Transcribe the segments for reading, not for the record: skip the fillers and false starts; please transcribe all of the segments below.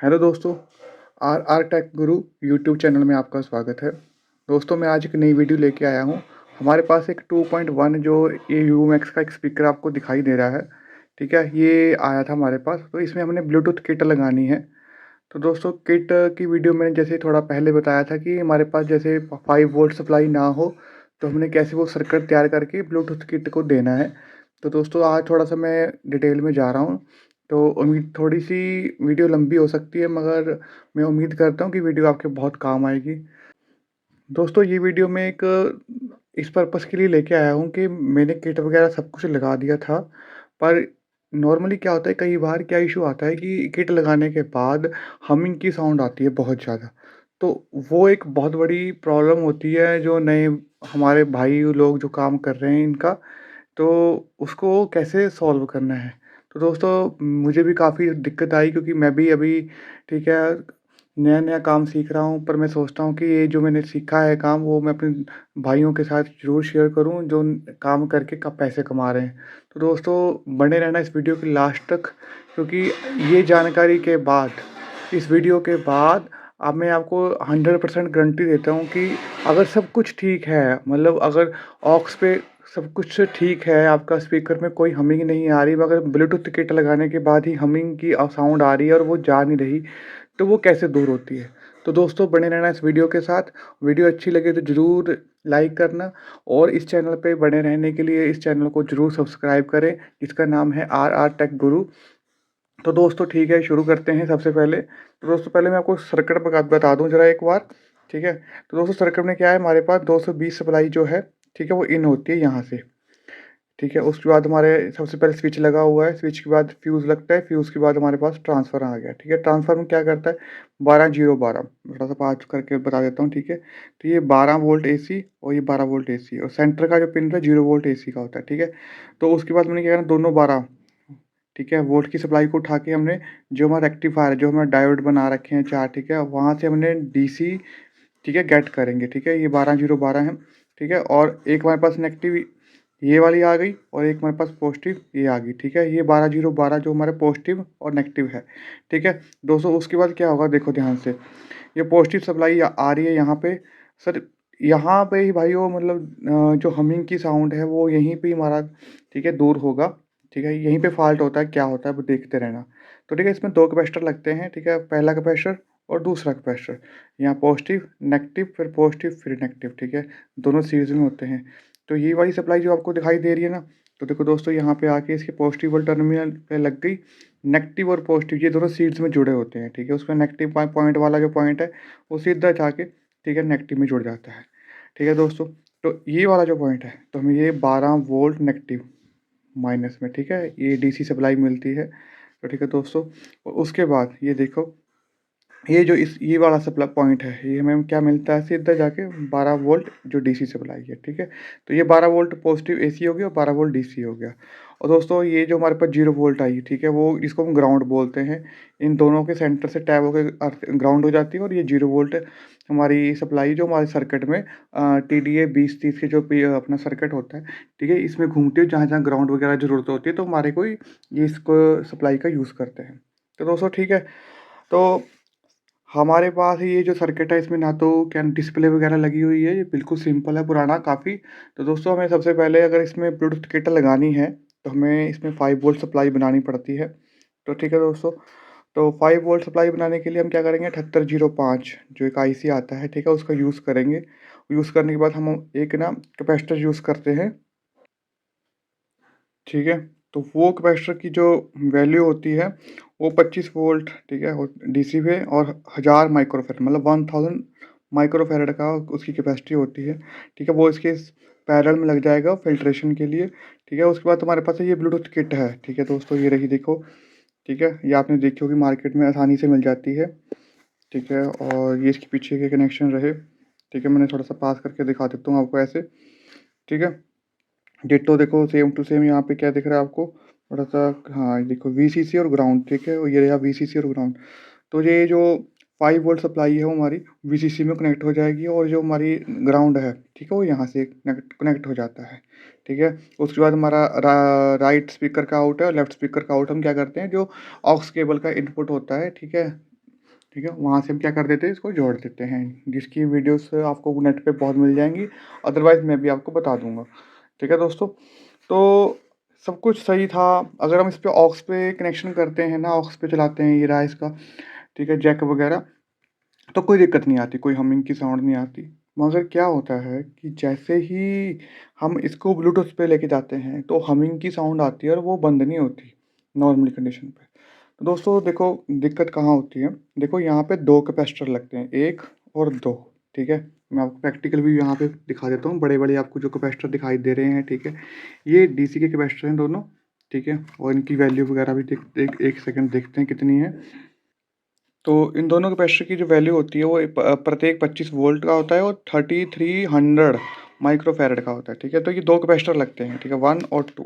Hello दोस्तों, are are take Guru YouTube channel में आपका स्वागत है। दोस्तों, मैं आज एक नई वीडियो लेके आया हूँ। हमारे पास एक 2.1 जो ये यूमैक्स का एक स्पीकर आपको दिखाई दे रहा है, ठीक है? ये आया था हमारे पास, तो इसमें हमने ब्लूटूथ किट लगानी है। तो दोस्तों, किट की वीडियो मैंने जैसे थोड़ा पहले बताया था कि हमारे पास जैसे 5 वोल्ट सप्लाई ना हो, तो हमने कैसे वो सर्किट तैयार करके ब्लूटूथ किट को देना है। तो दोस्तों, आज थोड़ा-सा मैं डिटेल में जा रहा हूँ, तो उम्मीद थोड़ी-सी वीडियो लंबी हो सकती है, मगर मैं उम्मीद करता हूँ कि वीडियो आपके बहुत काम आएगी। दोस्तों, ये वीडियो मैं एक इस पर्पज़ के लिए लेके आया हूँ कि मैंने किट वगैरह सब कुछ लगा दिया था, पर नॉर्मली क्या होता है, कई बार क्या इश्यू आता है कि किट लगाने के बाद हमिंग की साउंड आती है बहुत ज़्यादा। तो वो एक बहुत बड़ी प्रॉब्लम होती है जो नए हमारे भाई लोग जो काम कर रहे हैं इनका, तो उसको कैसे सॉल्व करना है। तो दोस्तों, मुझे भी काफ़ी दिक्कत आई क्योंकि मैं भी अभी, ठीक है, नया-नया काम सीख रहा हूँ, पर मैं सोचता हूँ कि ये जो मैंने सीखा है काम वो मैं अपने भाइयों के साथ ज़रूर शेयर करूँ जो काम करके पैसे कमा रहे हैं। तो दोस्तों, बने रहना इस वीडियो के लास्ट तक, क्योंकि ये जानकारी के बाद, इस वीडियो के बाद अब मैं आपको 100% गारंटी देता हूँ कि अगर सब कुछ ठीक है, मतलब अगर ऑक्स पे सब कुछ ठीक है, आपका स्पीकर में कोई हमिंग नहीं आ रही, मगर ब्लूटूथ किट लगाने के बाद ही हमिंग की साउंड आ रही है और वो जा नहीं रही, तो वो कैसे दूर होती है? तो दोस्तों, बने रहना इस वीडियो के साथ। वीडियो अच्छी लगे तो ज़रूर लाइक करना, और इस चैनल पे बने रहने के लिए इस चैनल को ज़रूर सब्सक्राइब करें, जिसका नाम है आर आर टेक गुरु। तो दोस्तों, ठीक है, शुरू करते हैं सबसे पहले। तो दोस्तों, पहले मैं आपको सर्किट बता दूँ ज़रा एक बार, ठीक है? तो दोस्तों, सर्किट में क्या है, हमारे पास 220 सप्लाई जो है, ठीक है, वो इन होती है यहाँ से, ठीक है? उसके बाद हमारे सबसे पहले स्विच लगा हुआ है, स्विच के बाद फ्यूज़ लगता है, फ्यूज़ के बाद हमारे पास ट्रांसफ़ार्मर आ गया, ठीक है? ट्रांसफ़ार्मर क्या करता है, 12-0-12, थोड़ा-सा पाँच करके बता देता हूँ, ठीक है? तो ये 12 वोल्ट एसी और ये 12 वोल्ट एसी, और सेंटर का जो पिन है 0 वोल्ट एसी का होता है, ठीक है? तो उसके बाद मैंने क्या करना, दोनों 12, ठीक है, वोल्ट की सप्लाई को उठा के हमने जो हमारा रेक्टिफ़ायर है, जो हमारे डायोड बना रखे हैं 4, ठीक है? वहाँ से हमने डीसी, ठीक है, गेट करेंगे, ठीक है? ये 12-0-12 है, ठीक है? और एक हमारे पास नेगेटिव ये वाली आ गई, और एक हमारे पास पॉजिटिव ये आ गई, ठीक है? ये 12-0-12 जो हमारा पॉजिटिव और नेगेटिव है, ठीक है? दोस्तों, उसके बाद क्या होगा देखो ध्यान से, ये पॉजिटिव सप्लाई आ रही है यहाँ पे। सर, यहाँ पे ही भाइयों, मतलब जो हमिंग की साउंड है वो यहीं पे ही हमारा, ठीक है, दूर होगा, ठीक है? यहीं पे फ़ॉल्ट होता है, क्या होता है वो देखते रहना। तो ठीक है, इसमें 2 कैपेसिटर लगते हैं, ठीक है? पहला कैपेसिटर और दूसरा कैपेसिटर, यहाँ पॉजिटिव, नेगेटिव, फिर पॉजिटिव, फिर नेगेटिव, ठीक है? दोनों सीरीज़ में होते हैं। तो ये वाली सप्लाई जो आपको दिखाई दे रही है ना, तो देखो दोस्तों, यहाँ पे आके इसके पॉजिटिव वाले टर्मिनल पे लग गई। नेगेटिव और पॉजिटिव ये दोनों सीरीज़ में जुड़े होते हैं, ठीक है? उसमें नेगेटिव पॉइंट वाला जो पॉइंट है, वो सीधा जाके, ठीक है, नेगेटिव में जुड़ जाता है, ठीक है दोस्तों? तो ये वाला जो पॉइंट है, तो हमें ये 12 वोल्ट नेगेटिव माइनस में, ठीक है, ये डीसी सप्लाई मिलती है। तो ठीक है दोस्तों, और उसके बाद ये देखो, ये वाला सप्लाई पॉइंट है, ये हमें क्या मिलता है, सीधा जाके 12 वोल्ट जो डीसी सप्लाई है, ठीक है? तो ये 12 वोल्ट पॉजिटिव एसी हो गया और 12 वोल्ट डीसी हो गया। और दोस्तों, ये जो हमारे पास 0 वोल्ट आई, ठीक है, वो इसको हम ग्राउंड बोलते हैं। इन दोनों के सेंटर से टैप होकर अर्थ ग्राउंड हो जाती है, और ये 0 वोल्ट हमारी सप्लाई जो हमारे सर्किट में टीडीए 2030 के जो अपना सर्किट होता है, ठीक है, इसमें घूमती है, जहाँ-जहाँ ग्राउंड वगैरह ज़रूरत होती है, तो हमारे को ये इसको सप्लाई का यूज़ करते हैं। तो दोस्तों, ठीक है, तो हमारे पास ये जो सर्किट है, इसमें ना तो क्या डिस्प्ले वगैरह लगी हुई है, ये बिल्कुल सिंपल है, पुराना काफ़ी। तो दोस्तों, हमें सबसे पहले अगर इसमें ब्लूटूथ किट लगानी है, तो हमें इसमें 5 वोल्ट सप्लाई बनानी पड़ती है। तो ठीक है दोस्तों, तो 5 वोल्ट सप्लाई बनाने के लिए हम क्या करेंगे, 7805 जो एक आईसी आता है, ठीक है, उसका यूज़ करेंगे। यूज़ करने के बाद हम एक ना कैपेसिटर यूज़ करते हैं, ठीक है? तो वो कैपेसिटर की जो वैल्यू होती है, वो 25 वोल्ट, ठीक है, हो डीसी पे, और 1000 माइक्रोफ़ैरड, मतलब 1000 माइक्रोफ़ैरड का उसकी कैपेसिटी होती है, ठीक है? वो इसके पैरेलल में लग जाएगा फ़िल्ट्रेशन के लिए, ठीक है? उसके बाद हमारे पास ये ब्लूटूथ किट है, ठीक है दोस्तों? ये रही देखो, ठीक है? ये आपने देखी होगी, मार्केट में आसानी से मिल जाती है, ठीक है? और ये इसके पीछे के कनेक्शन रहे, ठीक है? मैंने थोड़ा-सा पास करके दिखा देता हूँ आपको ऐसे, ठीक है? डिट्टो देखो, सेम टू सेम यहाँ पे क्या दिख रहा है आपको, थोड़ा-सा, हाँ, ये देखो वीसीसी और ग्राउंड, ठीक है? और ये रहा वीसीसी और ग्राउंड। तो ये जो 5 वोल्ट सप्लाई है वो हमारी वीसीसी में कनेक्ट हो जाएगी, और जो हमारी ग्राउंड है, ठीक है, वो यहाँ से कनेक्ट कनेक्ट हो जाता है, ठीक है? उसके बाद हमारा राइट स्पीकर का आउट है और लेफ्ट स्पीकर का आउट हम क्या करते हैं, जो ऑक्स केबल का इनपुट होता है, ठीक है? ठीक है, वहाँ से हम क्या कर देते हैं, इसको जोड़ देते हैं, जिसकी वीडियोस आपको नेट पे बहुत मिल जाएँगी, अदरवाइज़ मैं भी आपको बता दूँगा। ठीक है दोस्तों, तो सब कुछ सही था। अगर हम इस पे ऑक्स पे कनेक्शन करते हैं ना, ऑक्स पे चलाते हैं, ये रहा इसका, ठीक है, जैक वगैरह, तो कोई दिक्कत नहीं आती, कोई हमिंग की साउंड नहीं आती। मगर क्या होता है कि जैसे ही हम इसको ब्लूटूथ पे लेके जाते हैं, तो हमिंग की साउंड आती है और वो बंद नहीं होती, नॉर्मली कंडीशन पे। तो दोस्तों देखो, दिक्कत कहाँ होती है, देखो यहाँ पे 2 कैपेसिटर लगते हैं, 1 और 2, ठीक है? मैं आपको प्रैक्टिकल भी यहाँ पे दिखा देता हूँ, बड़े-बड़े आपको जो कैपेसिटर दिखाई दे रहे हैं, ठीक है? ये डीसी के कैपेसिटर हैं दोनों, ठीक है? और इनकी वैल्यू वगैरह भी देख एक 1 सेकंड देखते हैं कितनी है। तो इन दोनों कैपेसिटर की जो वैल्यू होती है वो प्रत्येक 25 वोल्ट का होता है और 3300 माइक्रोफ़ैरड का होता है, ठीक है? तो ये 2 कैपेसिटर लगते हैं, ठीक है? 1 और 2।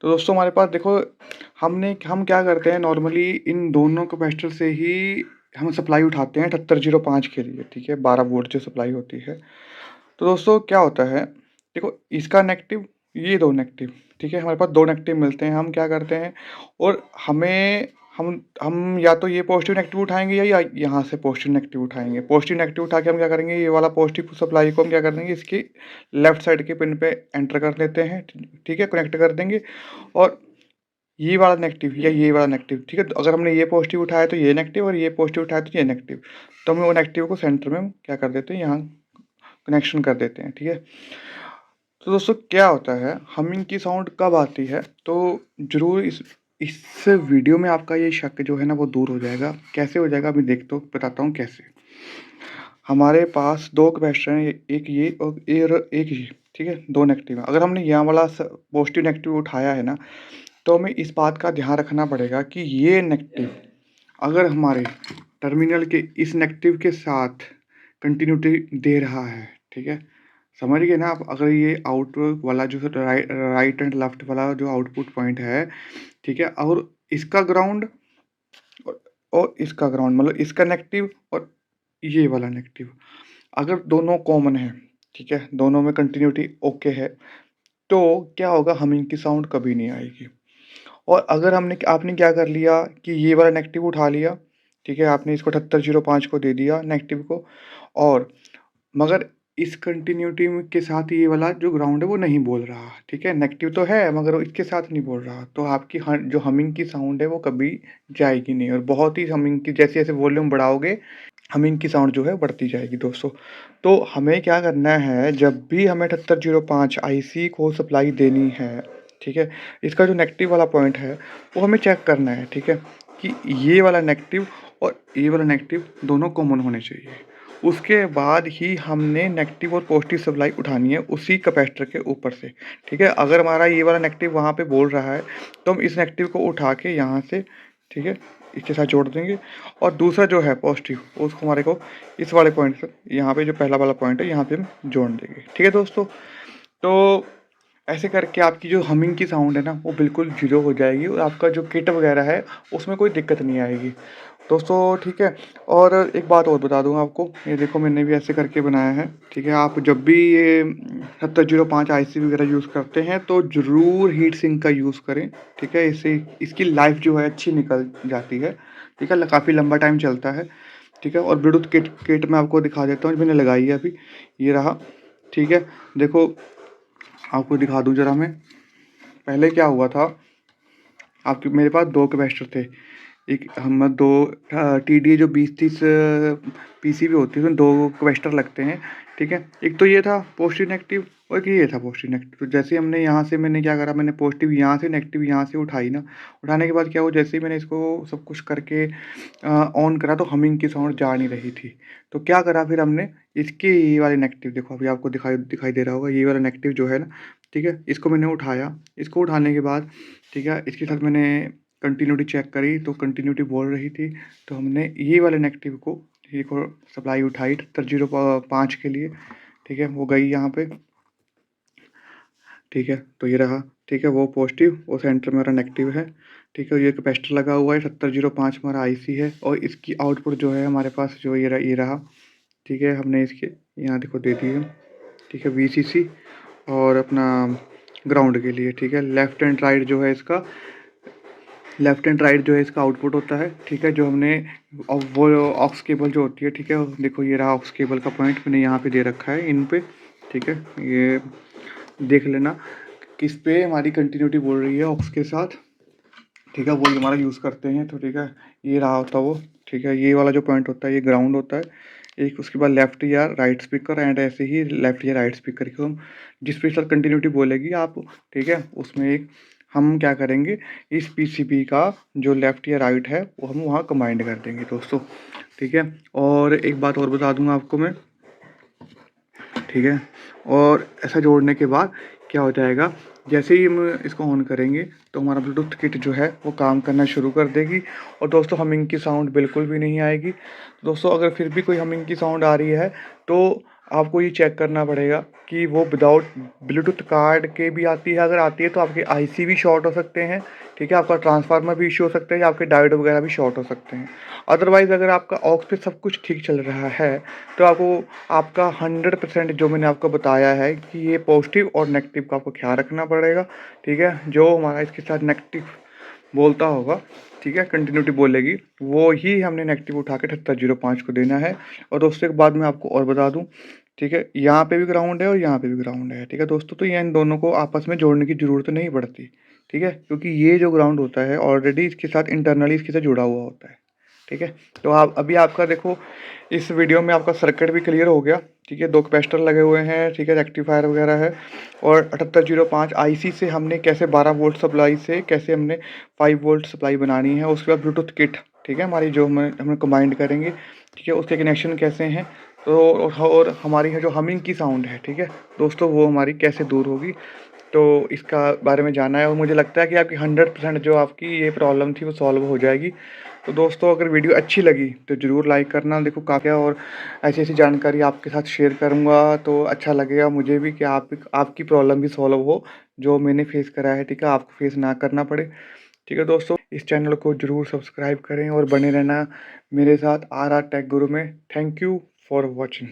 तो दोस्तों हमारे पास देखो, हम क्या करते हैं नॉर्मली, इन दोनों कैपेसिटर से ही हम सप्लाई उठाते हैं 7805 के लिए, ठीक है? 12 वोल्ट जो सप्लाई होती है। तो दोस्तों क्या होता है, देखो इसका नेगेटिव, ये 2 नेगेटिव, ठीक है? हमारे पास 2 नेगेटिव मिलते हैं, हम क्या करते हैं, और हमें हम या तो ये पॉजिटिव नेगेटिव उठाएँगे या यहाँ से पॉजिटिव नेगेटिव उठाएँगे। पॉजिटिव नेगेटिव उठा के हम क्या करेंगे, ये वाला पॉजिटिव सप्लाई को हम क्या कर देंगे, इसकी लेफ्ट साइड के पिन पे एंटर कर देते हैं, ठीक है? कनेक्ट कर देंगे, और ये वाला नेगेटिव या ये वाला नेगेटिव, ठीक है? तो अगर हमने ये पॉजिटिव उठाया तो ये नेगेटिव, और ये पॉजिटिव उठाया तो ये नेगेटिव। तो हम वो नेगेटिव को सेंटर में हम क्या कर देते हैं, यहाँ कनेक्शन कर देते हैं, ठीक है? तो दोस्तों क्या होता है, हमिंग की साउंड कब आती है, तो ज़रूर इस वीडियो में आपका ये शक जो है ना वो दूर हो जाएगा। कैसे हो जाएगा, मैं बताता हूँ कैसे। हमारे पास 2 कैपेसिटर हैं, एक ये और एक ये, ठीक है? 2 नेगेटिव हैं। अगर हमने यहाँ वाला पॉजिटिव नेगेटिव उठाया है ना, तो हमें इस बात का ध्यान रखना पड़ेगा कि ये नेगेटिव अगर हमारे टर्मिनल के इस नेगेटिव के साथ कंटिन्यूटी दे रहा है, ठीक है? समझ गए ना आप? अगर ये आउट वाला जो राइट एंड लेफ्ट वाला जो आउटपुट पॉइंट है, ठीक है? और इसका ग्राउंड और इसका ग्राउंड, मतलब इसका नेगेटिव और ये वाला नेगेटिव, अगर दोनों कॉमन है, ठीक है? दोनों में कंटिन्यूटी ओके है, तो क्या होगा, हमिंग की साउंड कभी नहीं आएगी। और अगर आपने क्या कर लिया कि ये वाला नेगेटिव उठा लिया, ठीक है? आपने इसको 7805 को दे दिया नेगेटिव को, और मगर इस कंटिन्यूटी के साथ ये वाला जो ग्राउंड है वो नहीं बोल रहा, ठीक है? नेगेटिव तो है मगर वो इसके साथ नहीं बोल रहा, तो आपकी जो हमिंग की साउंड है वो कभी जाएगी नहीं, और बहुत ही हमिंग की जैसे-जैसे वॉल्यूम बढ़ाओगे, हमिंग की साउंड जो है बढ़ती जाएगी दोस्तों। तो हमें क्या करना है, जब भी हमें 7805 आईसी को सप्लाई देनी है, ठीक है? इसका जो नेगेटिव वाला पॉइंट है, वो हमें चेक करना है, ठीक है? कि ये वाला नेगेटिव और ये वाला नेगेटिव दोनों कॉमन होने चाहिए। उसके बाद ही हमने नेगेटिव और पॉजिटिव सप्लाई उठानी है उसी कैपेसिटर के ऊपर से, ठीक है? अगर हमारा ये वाला नेगेटिव वहाँ पे बोल रहा है, तो हम इस नेगेटिव को उठा के यहाँ से, ठीक है, इसके साथ जोड़ देंगे, और दूसरा जो है पॉजिटिव, उसको हमारे को इस वाले पॉइंट से, यहाँ पे जो पहला वाला पॉइंट है यहाँ पे हम जोड़ देंगे, ठीक है दोस्तों? तो ऐसे करके आपकी जो हमिंग की साउंड है ना वो बिल्कुल ज़ीरो हो जाएगी, और आपका जो किट वगैरह है उसमें कोई दिक्कत नहीं आएगी दोस्तों, ठीक है? और एक बात और बता दूँ आपको, ये देखो मैंने भी ऐसे करके बनाया है, ठीक है? आप जब भी ये 7005 आईसी वगैरह यूज़ करते हैं तो ज़रूर हीट सिंक का यूज़ करें, ठीक है? इससे इसकी लाइफ जो है अच्छी निकल जाती है, ठीक है? काफ़ी लंबा टाइम चलता है, ठीक है? और ब्लूटूथ किट मैं आपको दिखा देता हूँ, जो मैंने लगाई है अभी, ये रहा, ठीक है? देखो आपको दिखा दूँ ज़रा मैं, पहले क्या हुआ था, आपके मेरे पास 2 कैपेसिटर थे। एक हम 2 टीडीए जो 20-30 पीसीबी होती है उसमें 2 कैपेसिटर लगते हैं, ठीक है? एक तो ये था पॉजिटिव नेगेटिव, और एक ये था पॉजिटिव नेगेटिव। तो जैसे ही हमने यहाँ से मैंने क्या करा, मैंने पॉजिटिव यहाँ से नेगेटिव यहाँ से उठाई ना, उठाने के बाद क्या हुआ, जैसे ही मैंने इसको सब कुछ करके ऑन करा तो हमिंग की साउंड जा नहीं रही थी। तो क्या करा फिर हमने, इसके ये वाले नेगेटिव देखो अभी आपको दिखाई दिखाई दे रहा होगा, ये वाला नेगेटिव जो है ना, ठीक है? इसको मैंने उठाया, इसको उठाने के बाद, ठीक है, इसके साथ मैंने कंटिन्यूटी चेक करी तो कंटिन्यूटी बोल रही थी, तो हमने ये वाले नेगेटिव को, ये को सप्लाई उठाई 7805 के लिए, ठीक है? वो गई यहाँ पे, ठीक है? तो ये रहा, ठीक है? वो पॉजिटिव और सेंटर में मेरा नेगेटिव है, ठीक है? ये कैपेसिटर लगा हुआ है, 7005 हमारा आईसी है, और इसकी आउटपुट जो है हमारे पास जो ये रहा, ठीक है? हमने इसके यहाँ देखो दे दी है, ठीक है? वीसीसी और अपना ग्राउंड के लिए, ठीक है? लेफ्ट एंड राइट जो है इसका लेफ्ट एंड राइट जो है इसका आउटपुट होता है, ठीक है। जो हमने वो ऑक्स केबल जो होती है, ठीक है, देखो ये रहा ऑक्स केबल का पॉइंट मैंने यहाँ पे दे रखा है इन पे, ठीक है। ये देख लेना किस पे हमारी कंटिन्यूटी बोल रही है ऑक्स के साथ, ठीक है, वो हमारा यूज़ करते हैं। तो ठीक है, ये रहा होता वो, ठीक है। ये वाला जो पॉइंट होता है ये ग्राउंड होता है एक, उसके बाद लेफ्ट या राइट स्पीकर, एंड ऐसे ही लेफ्ट या राइट स्पीकर को हम जिस पे सर कंटिन्यूटी बोलेगी आप, ठीक है, उसमें एक हम क्या करेंगे, इस पीसीबी का जो लेफ्ट या राइट है वो हम वहाँ कंबाइंड कर देंगे दोस्तों, ठीक है। और एक बात और बता दूंगा आपको मैं, ठीक है। और ऐसा जोड़ने के बाद क्या हो जाएगा, जैसे ही हम इसको ऑन करेंगे तो हमारा ब्लूटूथ किट जो है वो काम करना शुरू कर देगी। और दोस्तों हमिंग की साउंड बिल्कुल भी नहीं आएगी। दोस्तों अगर फिर भी कोई हमिंग की साउंड आ रही है तो आपको ये चेक करना पड़ेगा कि वो विदाउट ब्लूटूथ कार्ड के भी आती है। अगर आती है तो आपके आईसी भी शॉर्ट हो सकते हैं, ठीक है, आपका ट्रांसफार्मर भी इश्यू हो सकता है या आपके डायोड वगैरह भी शॉर्ट हो सकते हैं। अदरवाइज़ अगर आपका ऑक्स पे सब कुछ ठीक चल रहा है तो आपको आपका 100% जो मैंने आपको बताया है कि ये पॉजिटिव और नेगेटिव का आपको ख्याल रखना पड़ेगा, ठीक है। जो हमारा इसके साथ नेगेटिव बोलता होगा, ठीक है, कंटिन्यूटी बोलेगी, वो ही हमने नेगेटिव उठा के 7805 को देना है। और दोस्तों एक बात मैं आपको और बता दूं, ठीक है, यहाँ पे भी ग्राउंड है और यहाँ पे भी ग्राउंड है, ठीक है दोस्तों। तो ये इन दोनों को आपस में जोड़ने की ज़रूरत नहीं पड़ती, ठीक है, क्योंकि ये जो ग्राउंड होता है ऑलरेडी इसके साथ इंटरनली इसके साथ जुड़ा हुआ होता है, ठीक है। तो आप अभी आपका देखो इस वीडियो में आपका सर्किट भी क्लियर हो गया, ठीक है। 2 कैपेसिटर लगे हुए हैं, ठीक है, रेक्टिफायर वगैरह है। और 7805 आईसी से हमने कैसे 12 वोल्ट सप्लाई से कैसे हमने 5 वोल्ट सप्लाई बनानी है। उसके बाद ब्लूटूथ किट, ठीक है, हमारी जो हम कंबाइंड करेंगे, ठीक है, उसके कनेक्शन कैसे हैं। तो और हमारी जो हमिंग की साउंड है, ठीक है दोस्तों, वो हमारी कैसे दूर होगी, तो इसका बारे में जानना है। और मुझे लगता है कि आपकी 100% जो आपकी ये प्रॉब्लम थी वो सॉल्व हो जाएगी। तो दोस्तों अगर वीडियो अच्छी लगी तो ज़रूर लाइक करना। देखो काफ़ी और ऐसी ऐसी जानकारी आपके साथ शेयर करूँगा तो अच्छा लगेगा मुझे भी कि आपकी प्रॉब्लम भी सॉल्व हो, जो मैंने फेस करा है, ठीक है, आपको फेस ना करना पड़े, ठीक है दोस्तों। इस चैनल को ज़रूर सब्सक्राइब करें और बने रहना मेरे साथ RR टेक गुरु में। Thank you for watching.